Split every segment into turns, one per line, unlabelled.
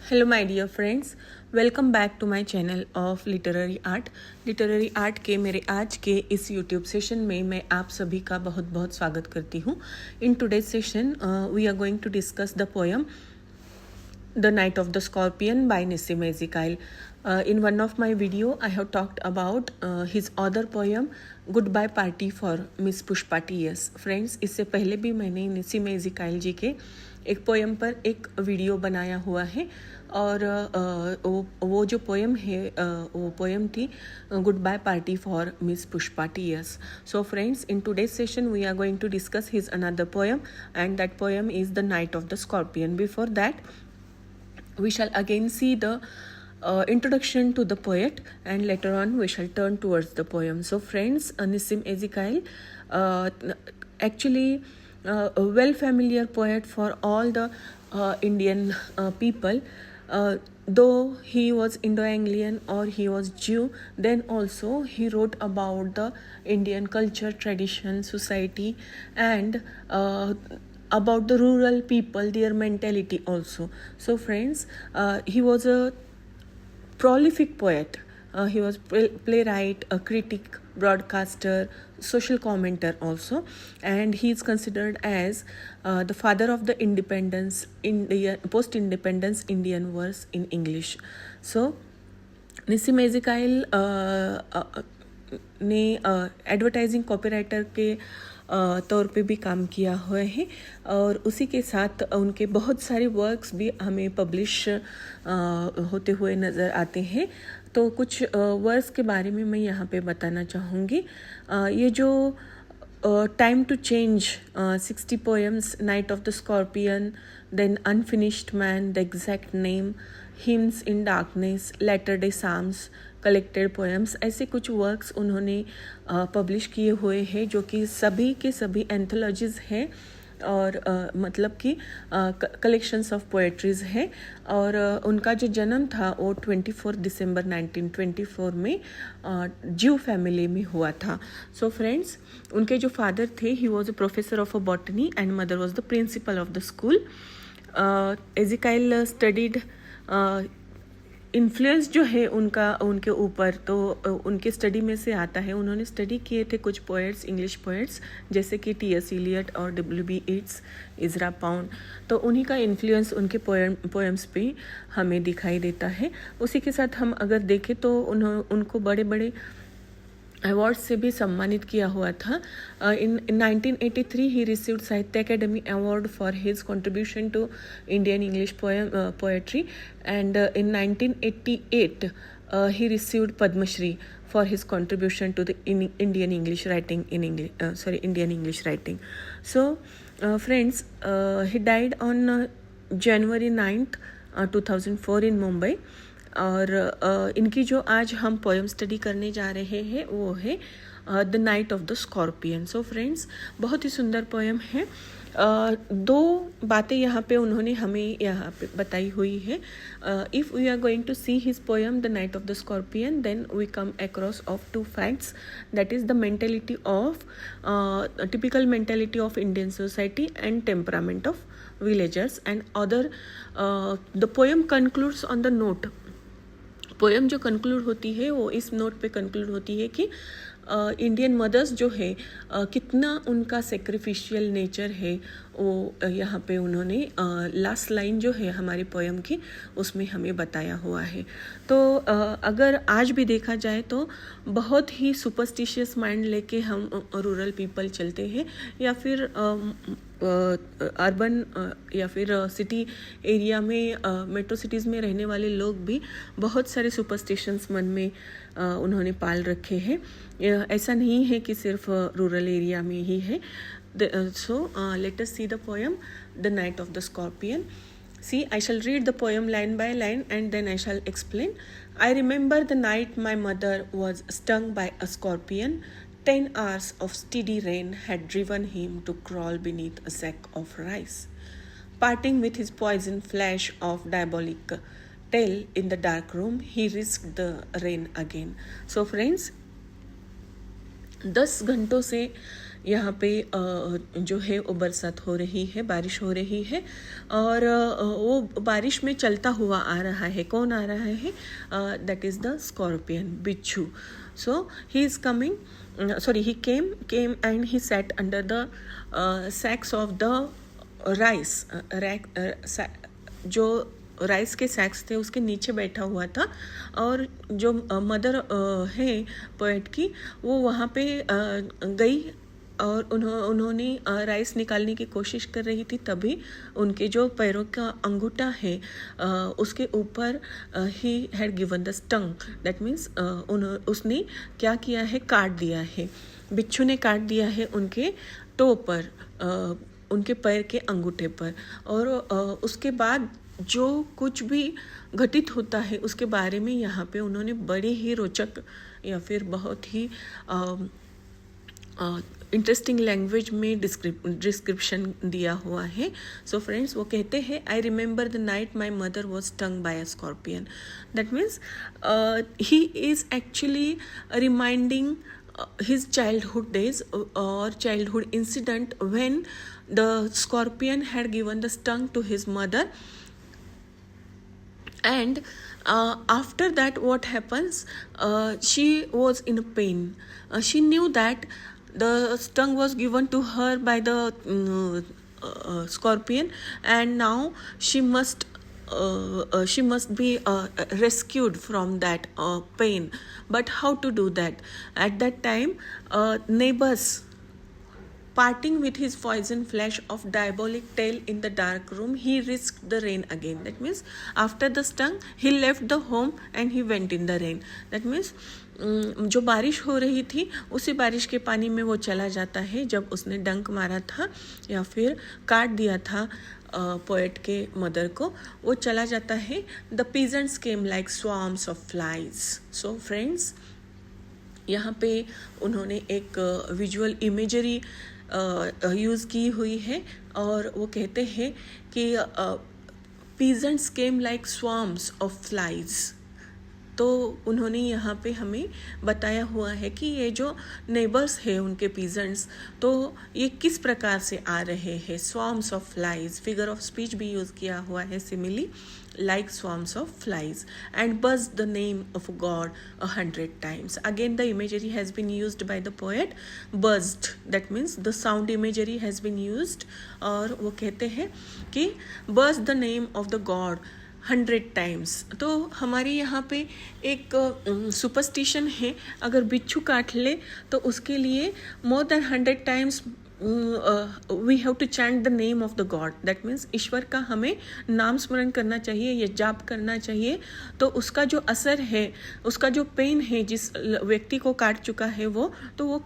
Hello my dear friends, welcome back to my channel of literary art. Literary art के मेरे आज के इस यूट्यूब सेशन में मैं आप सभी का बहुत बहुत स्वागत करती हूँ। In today's session we are going to discuss the poem The Night of the Scorpion by Nissim Ezekiel. In one of my video, I have talked about his other poem, Goodbye Party for Miss Pushpa T.S. Friends, इससे पहले भी मैंने निसिम एजिकाइल जी के एक poem पर एक video बनाया हुआ है और वो जो पोएम है वो पोएम थी goodbye party for miss Pushpa TS. So friends, in today's session we are going to discuss his another poem and that poem is the night of the scorpion. Before that we shall again see the introduction to the poet, and later on we shall turn towards the poem. So friends, Nissim Ezekiel actually a well familiar poet for all the Indian people. Though he was Indo-Anglian or he was Jew, then also he wrote about the Indian culture, tradition, society, and about the rural people, their mentality also. So friends, he was a prolific poet. He was playwright, a critic, broadcaster, social commentator also, and he is considered as the father of the post-independence Indian verse in English. So निसिम एजिकाइल ने advertising copywriter के तौर पे भी काम किया हुआ है और उसी के साथ उनके बहुत सारे वर्क्स भी हमें पब्लिश होते हुए नज़र आते हैं. तो कुछ वर्क्स के बारे में मैं यहाँ पे बताना चाहूँगी. ये जो time to change 60 poems, night of the scorpion, then unfinished man, the exact name, hymns in darkness, latter day psalms, collected poems, ऐसे कुछ वर्क्स उन्होंने पब्लिश किए हुए हैं जो कि सभी के सभी एंथोलॉजीज़ हैं और मतलब कि कलेक्शंस ऑफ पोएट्रीज़ हैं. और उनका जो जन्म था वो 24 दिसंबर 1924 में ज्यू फैमिली में हुआ था. सो फ्रेंड्स, उनके जो फादर थे, he was a professor of a botany and mother was the principal of the school. Ezekiel studied influence जो है उनका उनके ऊपर, तो उनके स्टडी में से आता है. उन्होंने स्टडी किए थे कुछ पोएट्स, इंग्लिश पोएट्स, जैसे कि टी.एस. इलियट और डब्ल्यू.बी. Yeats, Ezra Pound. तो उन्हीं का इन्फ्लुएंस उनके पोएम्स पे हमें दिखाई देता है. उसी के साथ हम अगर देखें तो उनको बड़े बड़े अवार्ड से भी सम्मानित किया हुआ था. In 1983 he received Sahitya Akademi award for his contribution to Indian English poetry, and in 1988 he received Padma Shri for his contribution to the Indian English writing Indian English writing. So friends, he died on January 9th 2004 in Mumbai. और इनकी जो आज हम poem study करने जा रहे हैं वो है the night of the scorpion. So friends, बहुत ही सुंदर पोएम है. दो बातें यहाँ पे उन्होंने हमें यहाँ पे बताई हुई है. If we are going to see his poem the night of the scorpion, then we come across of two facts, that is the mentality of typical mentality of Indian society and temperament of villagers and other. The poem concludes on the note. Poem जो conclude होती है वो इस note पे conclude होती है कि Indian mothers जो है कितना उनका सेक्रीफिशियल नेचर है वो यहाँ पे उन्होंने लास्ट लाइन जो है हमारी पोएम की उसमें हमें बताया हुआ है. तो अगर आज भी देखा जाए तो बहुत ही सुपरस्टिशियस माइंड लेके हम रूरल पीपल चलते हैं, या फिर अर्बन या फिर सिटी एरिया में, मेट्रो सिटीज़ में रहने वाले लोग भी बहुत सारे सुपरस्टिशंस मन में उन्होंने पाल रखे हैं. ऐसा नहीं है कि सिर्फ रूरल एरिया में ही है. So let us see the poem The Night of the Scorpion. See, I shall read the poem line by line and then I shall explain. I remember the night my mother was stung by a scorpion. 10 hours of steady rain had driven him to crawl beneath a sack of rice. Parting with his poison flash of diabolic tail in the dark room, he risked the rain again. So friends, 10 घंटों से यहाँ पे जो है वो बरसात हो रही है, बारिश हो रही है, और वो बारिश में चलता हुआ आ रहा है. कौन आ रहा है? दैट इज़ द स्कॉर्पियन, बिच्छू. So he is coming, he came and he sat under the sacks of the rice, जो राइस के सैक्स थे उसके नीचे बैठा हुआ था. और जो मदर है पोएट की, वो वहाँ पे गई और उन्होंने राइस निकालने की कोशिश कर रही थी. तभी उनके जो पैरों का अंगूठा है उसके ऊपर he had given the stung. That means उसने क्या किया है? काट दिया है. बिच्छू ने काट दिया है उनके टो पर, उनके पैर के अंगूठे पर. और उसके बाद जो कुछ भी घटित होता है उसके बारे में यहाँ पे उन्होंने बड़े ही रोचक या फिर बहुत ही इंटरेस्टिंग लैंग्वेज में डिस्क्रिप्शन दिया हुआ है. सो फ्रेंड्स, वो कहते हैं, I remember the night my mother was stung by a scorpion. That means he is actually reminding his childhood days or childhood incident when the scorpion had given the stung to his mother. And after that, what happens? She was in pain. She knew that the stung was given to her by the scorpion, and now she must be rescued from that pain. But how to do that? At that time, neighbors, parting with his poison flash of diabolic tail in the dark room, he risked the rain again. That means after the stung, he left the home and he went in the rain. That means जो बारिश हो रही थी उसी बारिश के पानी में वो चला जाता है जब उसने डंक मारा था या फिर काट दिया था पोएट के मदर को. वो चला जाता है. The peasants came like swarms of flies. So friends, यहाँ पे उन्होंने एक विजुअल इमेजरी यूज़ की हुई है और वो कहते हैं कि peasants came like swarms of flies. तो उन्होंने यहाँ पे हमें बताया हुआ है कि ये जो नेबर्स है उनके पीजेंट्स, तो ये किस प्रकार से आ रहे हैं. Swarms of flies, figure of speech भी यूज़ किया हुआ है simile, like swarms of flies, and buzzed the name of God 100 times. Again, the imagery has been used by the poet. Buzzed, that means the sound imagery has been used. और वो कहते हैं कि buzz the name of the God 100 times. तो हमारे यहाँ पे एक सुपरस्टिशन है, अगर बिच्छू काट ले तो उसके लिए more than 100 times we have to chant the name of the God. That means ईश्वर का हमें नाम स्मरण करना चाहिए या जाप करना चाहिए. तो उसका जो असर है, उसका जो पेन है जिस व्यक्ति को काट चुका है वो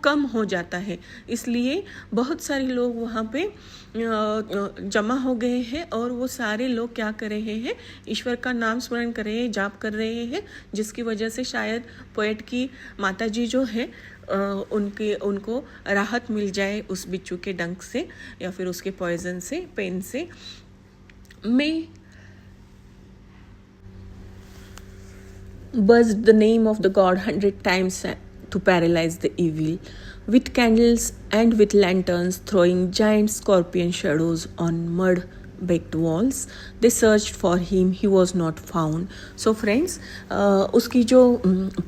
कम हो जाता है. इसलिए बहुत सारे लोग वहाँ पे जमा हो गए हैं और वो सारे लोग क्या कर रहे हैं? ईश्वर का नाम स्मरण कर रहे हैं, जाप कर रहे हैं, जिसकी वजह से शायद पोएट की माताजी जो है उनको राहत मिल जाए उस बिच्छू के डंक से या फिर उसके पॉइजन से, पेन से. May buzzed the name of the God 100 times to paralyze the evil. With candles and with lanterns throwing giant scorpion shadows on mud-baked walls, they searched for him. He was not found. So friends, उसकी जो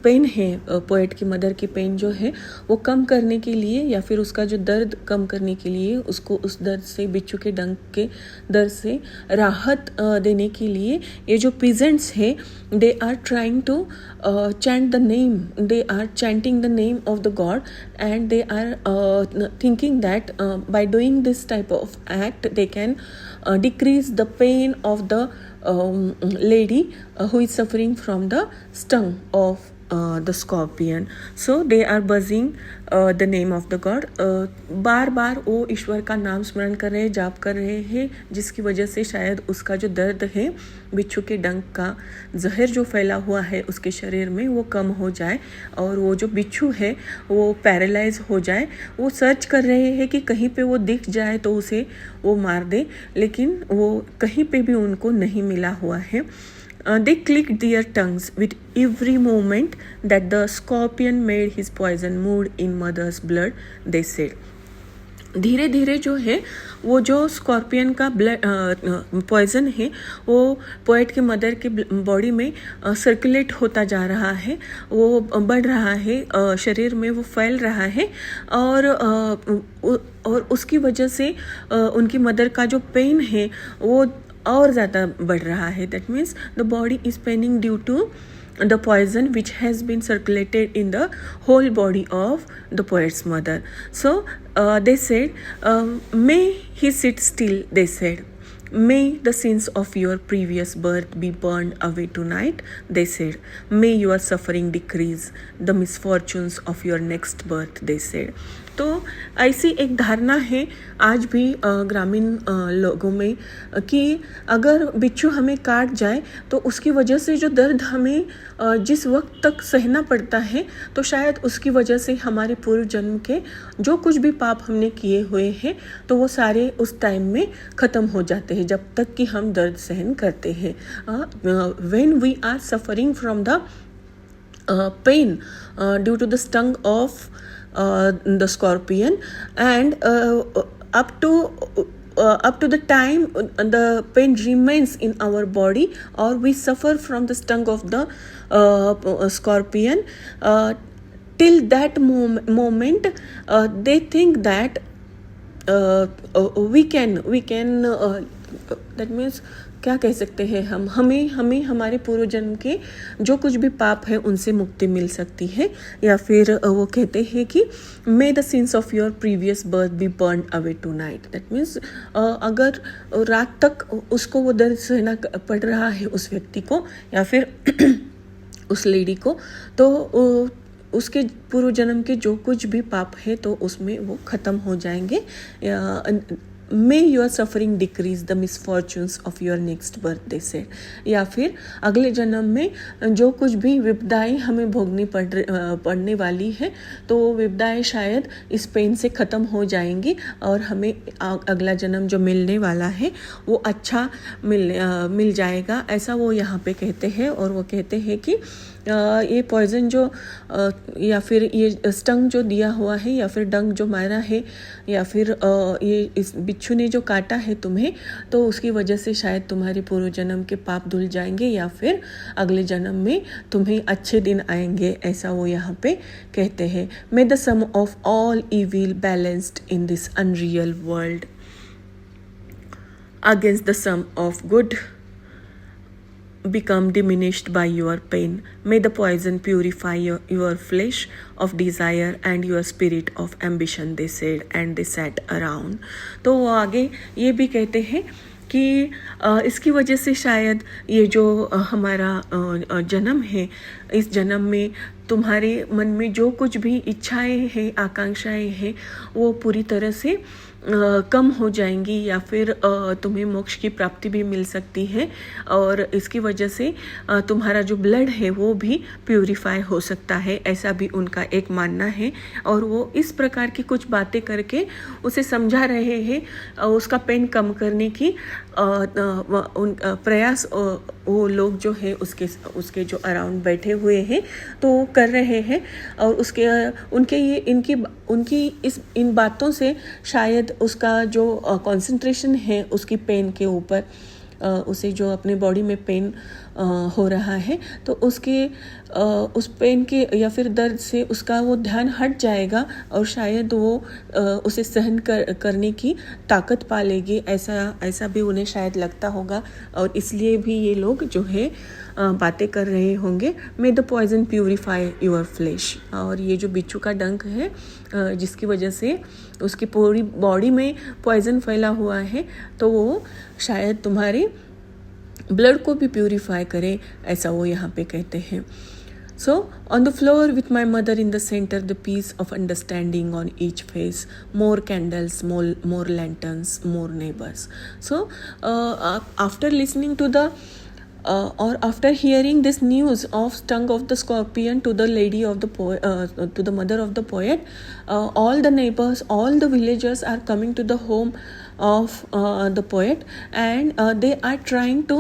pen है, poet की mother की pen जो है वो कम करने के लिए या फिर उसका जो दर्द कम करने के लिए, उसको उस दर्द से, बिच्छू के डंक के दर्द से राहत देने के लिए ये जो पीजेंट्स है, they are trying to chant the name, they are chanting the name of the God, and they are thinking that by doing this type of act they can decrease the pain of the lady who is suffering from the stung of the scorpion. So they are buzzing the name of the God. बार बार वो ईश्वर का नाम स्मरण कर रहे हैं, जाप कर रहे हैं, जिसकी वजह से शायद उसका जो दर्द है, बिच्छू के डंक का जहर जो फैला हुआ है उसके शरीर में, वो कम हो जाए और वो जो बिच्छू है वो पैरालाइज हो जाए. वो सर्च कर रहे हैं कि कहीं पे वो दिख जाए तो उसे वो मार दे, लेकिन वो कहीं पे भी उनको नहीं मिला हुआ है. They clicked their tongues with every movement that the scorpion made his poison mood in mother's blood, they said. धीरे धीरे जो है वो जो स्कॉर्पियन का ब्लड पॉइजन है वो पोएट के मदर के बॉडी में सर्कुलेट होता जा रहा है, वो बढ़ रहा है, शरीर में वो फैल रहा है और उसकी वजह से उनकी मदर का जो पेन है वो और ज़्यादा बढ़ रहा है. That means the body is paining due to the poison which has been circulated in the whole body of the poet's mother. So they said, may he sit still, they said. May the sins of your previous birth be burned away tonight, they said. May your suffering decrease the misfortunes of your next birth, they said. तो ऐसी एक धारणा है आज भी ग्रामीण लोगों में कि अगर बिच्छू हमें काट जाए तो उसकी वजह से जो दर्द हमें जिस वक्त तक सहना पड़ता है तो शायद उसकी वजह से हमारे पूर्व जन्म के जो कुछ भी पाप हमने किए हुए हैं तो वो सारे उस टाइम में ख़त्म हो जाते हैं जब तक कि हम दर्द सहन करते हैं. When we are suffering from the pain due to the stung of the scorpion, and up to the time the pain remains in our body or we suffer from the stung of the scorpion, till that moment they think that we can that means क्या कह सकते हैं हमें हमारे पूर्व जन्म के जो कुछ भी पाप है उनसे मुक्ति मिल सकती है. या फिर वो कहते हैं कि may the sins of your previous birth be burn away tonight. That means अगर रात तक उसको वो दर्द सहना पड़ रहा है उस व्यक्ति को या फिर उस लेडी को तो उसके पूर्व जन्म के जो कुछ भी पाप है तो उसमें वो ख़त्म हो जाएंगे. मे your suffering decrease the misfortunes of your next birth, they said. या फिर अगले जन्म में जो कुछ भी विपदाएं हमें भोगनी पड़ने वाली है तो वो विपदाएं शायद इस पेन से ख़त्म हो जाएंगी और हमें अगला जन्म जो मिलने वाला है वो अच्छा मिल जाएगा, ऐसा वो यहाँ पे कहते हैं. और वो कहते हैं कि ये पॉइज़न जो या फिर ये स्टंग जो दिया हुआ है या फिर डंक जो मारा है या फिर ये इस बिच्छू ने जो काटा है तुम्हें तो उसकी वजह से शायद तुम्हारे पूर्व जन्म के पाप धुल जाएंगे या फिर अगले जन्म में तुम्हें अच्छे दिन आएंगे, ऐसा वो यहाँ पे कहते हैं. May the sum of all evil balanced in this unreal world against the sum of good become diminished by your pain. May the poison purify your flesh of desire and your spirit of ambition, they said, and they sat around. तो वो आगे ये भी कहते हैं कि इसकी वजह से शायद ये जो हमारा जन्म है इस जन्म में तुम्हारे मन में जो कुछ भी इच्छाएं हैं आकांक्षाएं हैं वो पूरी तरह से कम हो जाएंगी या फिर तुम्हें मोक्ष की प्राप्ति भी मिल सकती है और इसकी वजह से तुम्हारा जो ब्लड है वो भी प्यूरिफाई हो सकता है, ऐसा भी उनका एक मानना है. और वो इस प्रकार की कुछ बातें करके उसे समझा रहे हैं उसका पेन कम करने की प्रयास वो लोग जो है उसके जो अराउंड बैठे हुए हैं तो कर रहे हैं. और उनकी इन बातों से शायद उसका जो कंसंट्रेशन है उसकी पेन के ऊपर उसे जो अपने बॉडी में पेन हो रहा है तो उस पेन के या फिर दर्द से उसका वो ध्यान हट जाएगा और शायद वो उसे सहन करने की ताकत पा लेगी, ऐसा भी उन्हें शायद लगता होगा और इसलिए भी ये लोग जो है बातें कर रहे होंगे. May the poison purify your flesh. और ये जो बिच्छू का डंक है जिसकी वजह से उसकी पूरी बॉडी में पॉइजन फैला हुआ है तो वो शायद तुम्हारे ब्लड को भी प्यूरिफाई करे, ऐसा वो यहाँ पे कहते हैं. So, on the floor with my mother in the center, the peace of understanding on each face, more candles, more lanterns, more neighbors. So, after listening to the or after hearing this news of stung of the scorpion to the lady of the to the mother of the poet, all the neighbors, all the villagers are coming to the home of the poet and they are trying to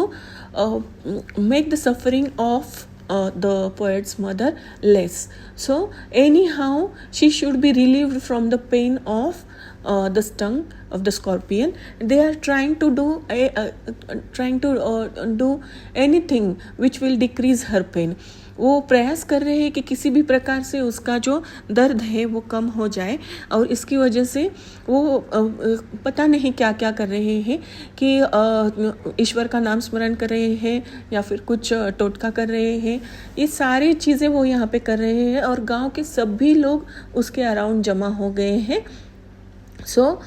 make the suffering of the poet's mother less. So anyhow she should be relieved from the pain of the stung of the scorpion. They are trying to do anything which will decrease her pain. वो प्रयास कर रहे हैं कि किसी भी प्रकार से उसका जो दर्द है वो कम हो जाए, और इसकी वजह से वो पता नहीं क्या क्या कर रहे हैं कि ईश्वर का नाम स्मरण कर रहे हैं या फिर कुछ टोटका कर रहे हैं. ये सारी चीज़ें वो यहाँ पे कर रहे हैं और गांव के सभी लोग उसके अराउंड जमा हो गए हैं. So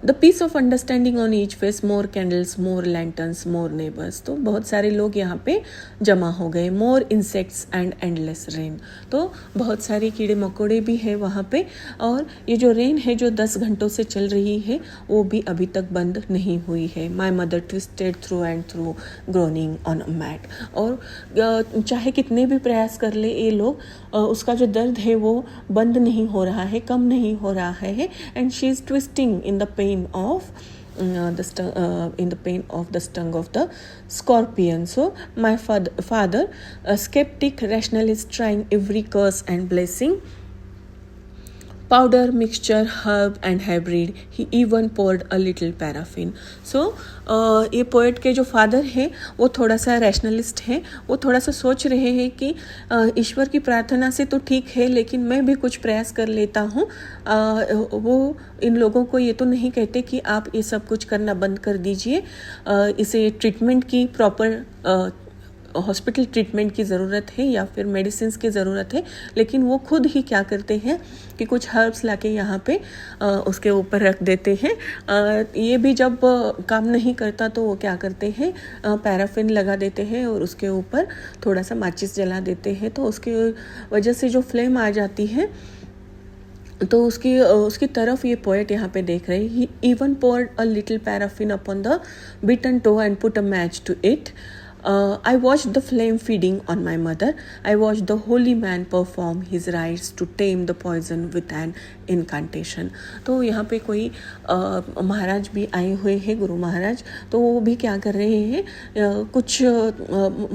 the peace of understanding on each face, more candles, more lanterns, more neighbours. तो बहुत सारे लोग यहाँ पे जमा हो गए. More insects and endless rain. तो बहुत सारे कीड़े मकोड़े भी हैं वहाँ पे. और ये जो रेन है जो 10 घंटों से चल रही है वो भी अभी तक बंद नहीं हुई है. My mother twisted through and through groaning on a mat. और चाहे कितने भी प्रयास कर ले ये लोग, उसका जो दर्द है वो बंद नहीं हो रहा है, कम नहीं हो रहा है. And she is twisting in the pain of in the pain of the stung of the scorpion. So my father, a skeptic rationalist, trying every curse and blessing, powder, mixture, herb and hybrid. He even poured a little paraffin. So ये poet के जो father हैं वो थोड़ा सा rationalist हैं. वो थोड़ा सा सोच रहे हैं कि ईश्वर की प्रार्थना से तो ठीक है, लेकिन मैं भी कुछ प्रयास कर लेता हूँ. वो इन लोगों को ये तो नहीं कहते कि आप ये सब कुछ करना बंद कर दीजिए, इसे ट्रीटमेंट की प्रॉपर हॉस्पिटल ट्रीटमेंट की ज़रूरत है या फिर मेडिसिन की ज़रूरत है. लेकिन वो खुद ही क्या करते हैं कि कुछ हर्ब्स लाके यहाँ पे उसके ऊपर रख देते हैं. ये भी जब काम नहीं करता तो वो क्या करते हैं, पैराफिन लगा देते हैं और उसके ऊपर थोड़ा सा माचिस जला देते हैं. तो उसके वजह से जो फ्लेम आ जाती है तो उसकी तरफ ये पोएट यहाँ पे देख रहे हैं. ही even poured a little paraffin upon the beaten toe and put a match to it. I watched the flame feeding on my mother. I watched the holy man perform his rites to tame the poison with an incantation. तो यहाँ पे कोई महाराज भी आए हुए हैं, गुरु महाराज. तो वो भी क्या कर रहे हैं, कुछ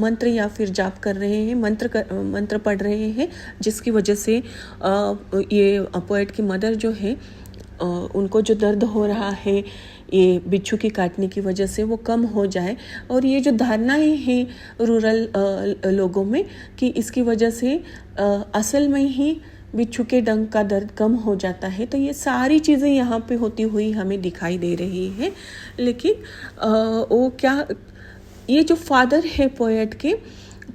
मंत्र या फिर जाप कर रहे हैं, मंत्र पढ़ रहे हैं, जिसकी वजह से ये पोएट की मदर जो है उनको जो दर्द हो रहा है ये बिच्छू की काटने की वजह से वो कम हो जाए. और ये जो धारणाएं हैं रूरल लोगों में कि इसकी वजह से असल में ही बिच्छू के डंक का दर्द कम हो जाता है. तो ये सारी चीज़ें यहाँ पे होती हुई हमें दिखाई दे रही है. लेकिन वो क्या, ये जो फादर है पोएट के,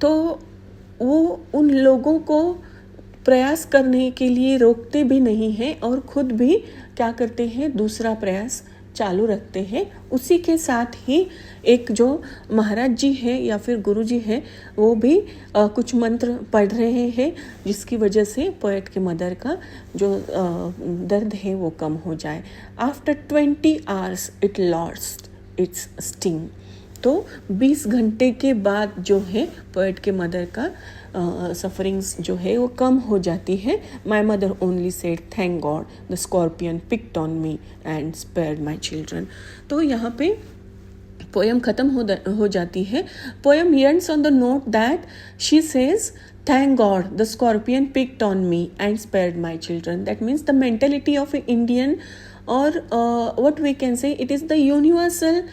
तो वो उन लोगों को प्रयास करने के लिए रोकते भी नहीं हैं और ख़ुद भी क्या करते हैं, दूसरा प्रयास चालू रखते हैं. उसी के साथ ही एक जो महाराज जी है या फिर गुरु जी है वो भी कुछ मंत्र पढ़ रहे हैं, जिसकी वजह से पोएट के मदर का जो दर्द है वो कम हो जाए. After 20 hours it lost its sting. तो 20 घंटे के बाद जो है पोएट के मदर का सफरिंग्स जो है वो कम हो जाती है. My mother only said thank God the scorpion picked on me and spared my children. तो यहाँ पे पोएम ख़त्म हो जाती है. Poem ends on the note that she says thank God the scorpion picked on me and spared my children. That means the mentality of an Indian, or what we can say, it is the universal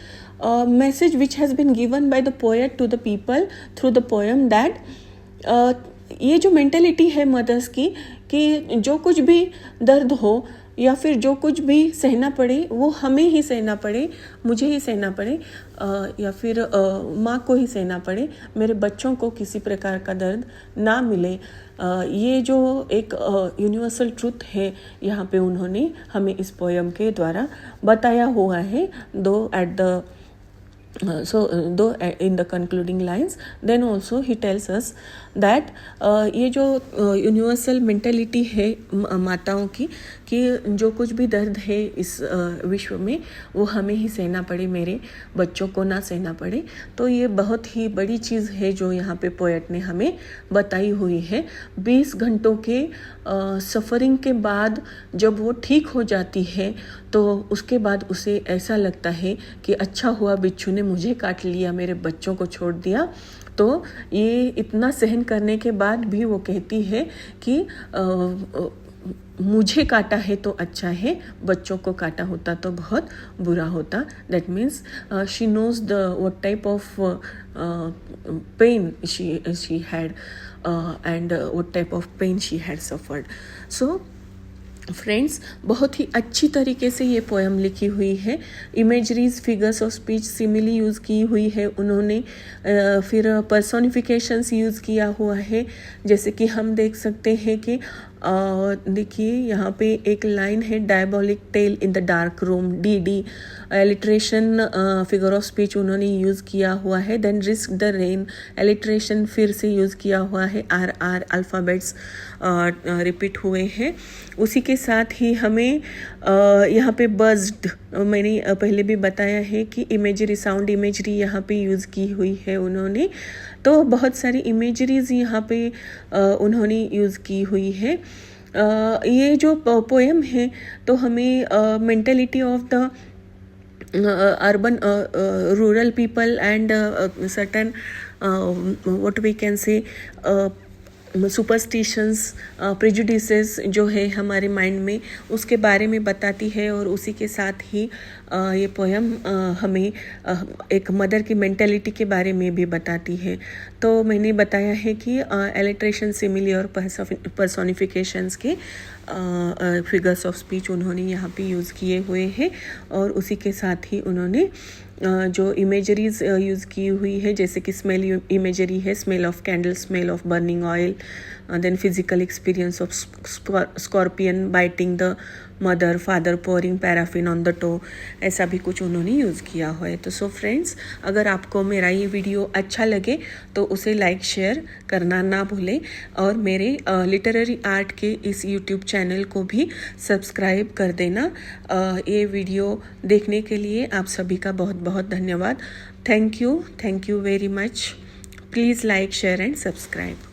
message which has been given by the poet to the people through the poem that ये जो mentality है mother's की कि जो कुछ भी दर्द हो या फिर जो कुछ भी सहना पड़े वो हमें ही सहना पड़े, मुझे ही सहना पड़े या फिर माँ को ही सहना पड़े, मेरे बच्चों को किसी प्रकार का दर्द ना मिले. ये जो एक यूनिवर्सल ट्रूथ है यहाँ पे उन्होंने हमें इस पोएम के द्वारा बताया हुआ है. दो at the though in the concluding lines, then also he tells us that ये जो यूनिवर्सल मेंटेलिटी है माताओं की कि जो कुछ भी दर्द है इस विश्व में वो हमें ही सहना पड़े, मेरे बच्चों को ना सहना पड़े. तो ये बहुत ही बड़ी चीज़ है जो यहाँ पे पोएट ने हमें बताई हुई है. 20 घंटों के सफ़रिंग के बाद जब वो ठीक हो जाती है तो उसके बाद उसे ऐसा लगता है कि अच्छा हुआ बिच्छू ने मुझे काट लिया, मेरे बच्चों को छोड़ दिया. तो ये इतना सहन करने के बाद भी वो कहती है कि मुझे काटा है तो अच्छा है, बच्चों को काटा होता तो बहुत बुरा होता. That means she knows the what type of pain she had and what type of pain she had suffered. So friends, बहुत ही अच्छी तरीके से ये पोएम लिखी हुई है. Imageries, figures of speech, simile use की हुई है उन्होंने. फिर पर्सोनिफिकेशंस यूज़ किया हुआ है. जैसे कि हम देख सकते हैं कि देखिए यहाँ पे एक लाइन है, diabolic tale in the dark room, D. Alliteration, figure of speech उन्होंने यूज़ किया हुआ है. Then risk the rain, alliteration फिर से यूज़ किया हुआ है. आर अल्फ़ाबेट्स रिपीट हुए हैं. उसी के साथ ही हमें यहाँ पे बज्ड, मैंने पहले भी बताया है कि इमेजरी, साउंड इमेजरी यहाँ पे यूज़ की हुई है उन्होंने. तो बहुत सारी इमेजरीज यहाँ पे उन्होंने यूज़ की हुई है. ये जो पोएम है तो हमें mentality of the urban rural people and certain what we can say superstitions, prejudices जो है हमारे माइंड में, उसके बारे में बताती है. और उसी के साथ ही ये पोएम हमें एक मदर की मेंटेलिटी के बारे में भी बताती है. तो मैंने बताया है कि एलिट्रेशन, सिमिली और पर्सोनिफिकेशंस के फिगर्स ऑफ स्पीच उन्होंने यहाँ पे यूज़ किए हुए हैं. और उसी के साथ ही उन्होंने जो इमेजरीज यूज़ की हुई है, जैसे कि स्मेल इमेजरी है, smell of candle, smell of burning oil, then physical experience of scorpion biting the mother, father pouring paraffin on the toe, ऐसा भी कुछ उन्होंने यूज़ किया हुआ है. तो सो फ्रेंड्स, अगर आपको मेरा ये वीडियो अच्छा लगे तो उसे लाइक शेयर करना ना भूलें. और मेरे लिटरेरी आर्ट के इस यूट्यूब चैनल को भी सब्सक्राइब कर देना. ये वीडियो देखने के लिए आप सभी का बहुत बहुत धन्यवाद. Thank you very much. Please like, share and subscribe.